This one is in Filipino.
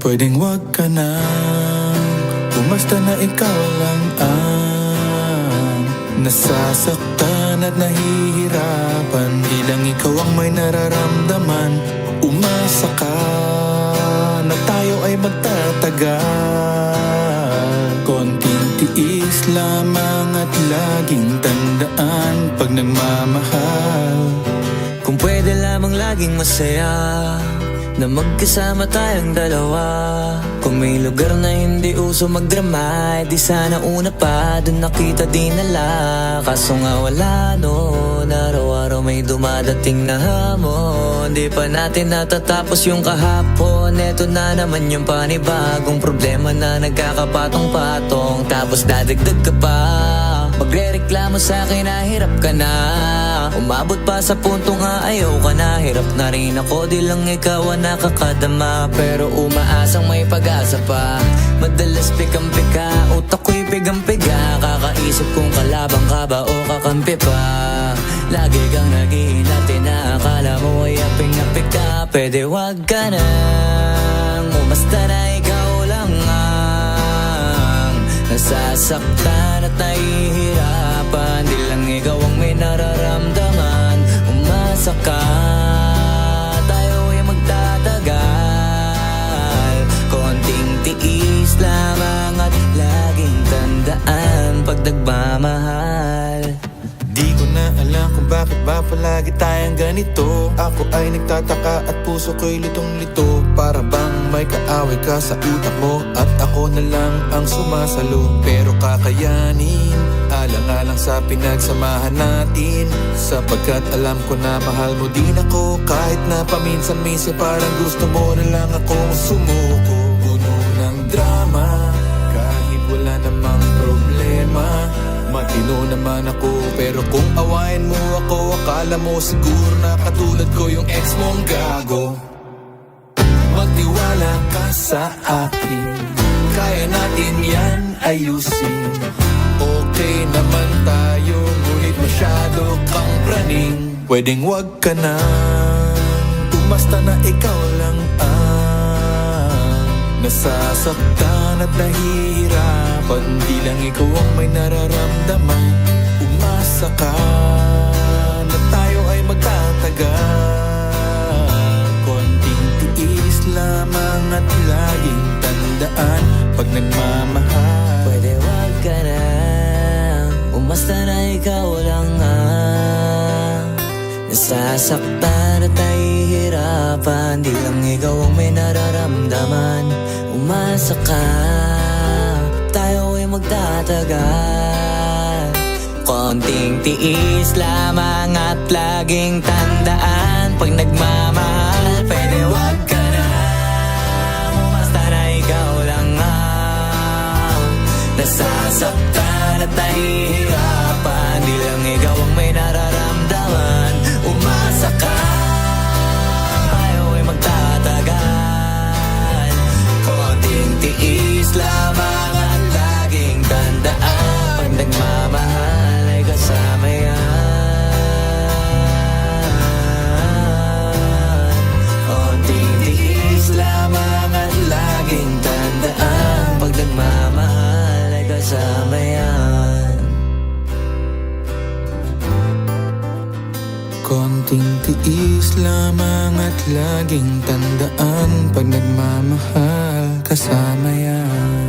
Pwedeng wag ka na, bumasta na ikaw lang ang nasasaktan at nahihirapan. Di lang ikaw ang may nararamdaman. Umasa ka na tayo ay magtatagal. Konting tiis lamang at laging tandaan pag nagmamahal. Kung pwede lamang laging masaya na magkasama tayong dalawa. Kung may lugar na hindi uso magdrama, di sana una pa dun nakita dinala. Kaso nga wala no, araw-araw may dumadating na hamon. Di pa natin natatapos yung kahapon. Eto na naman yung panibagong problema na nagkakapatong-patong. Tapos dadagdag ka pa, magre-reklamo sa'kin na hirap ka na. Umabot pa sa punto nga ayaw ka na. Hirap na rin ako, di lang ikaw ang nakakadama. Pero umaasang may pag-asa pa. Madalas pikam-pika, utak ko'y pigang-piga. Kakaisip kung kalabang ka ba o kakampi pa. Lagi kang naghihilati na akala mo ay aping-apik ka. Pwede wag ka nang umasta na ikaw lang ang nasasaktan at nahihirapan. Di lang ikaw ang may nararamdaman. Umasa ka, tayo ay magtatagal. Konting tiis lamang at laging tandaan pag nagmamahal. Di ko na alam kung bakit ba palagi tayong ganito. Ako ay nagtataka at puso ko'y litong-lito. Para bang may kaaway ka sa utak mo at ako na lang ang sumasalo. Pero kakayanin, alang-alang sa pinagsamahan natin. Sapagkat alam ko na mahal mo din ako. Kahit na paminsan-minsan parang gusto mo na lang akong sumuko. Puno ng drama, kahit wala namang problema. Matino naman ako, pero kung awayin mo ako, akala mo siguro na katulad ko yung ex mong gago. Magtiwala ka sa akin, kaya natin yan ayusin. Okay naman tayo, ngunit masyado kang praning. Pwedeng wag ka na, bumasta na ikaw lang ang nasasaktan at nahihirapan. Di lang ikaw ang may nararamdaman. Umasa ka na tayo ay magtatagal. Konting tiis lamang at laging tandaan pag nagmamahal. Pwede wag ka na, umasta na ikaw lang ang nasasaktan at nahihirapan. Di lang ikaw ang may nararamdaman. Umasa ka, tayo ay magtatagal. Konting tiis lamang at laging tandaan pag nagmamahal. Pwede wag ka na, umasta na ikaw lang ang nasasaktan at nahihirapan. Di lang ikaw ang may nararamdaman. Umasa ka, tayo ay magtatagal. Konting tiis lamang at laging tandaan pag nagmamahal ay kasama yan. Konting tiis lamang at laging tandaan pag nagmamahal ay kasama yan. Konting tiis lamang at laging tandaan pag nagmamahal kasama yan.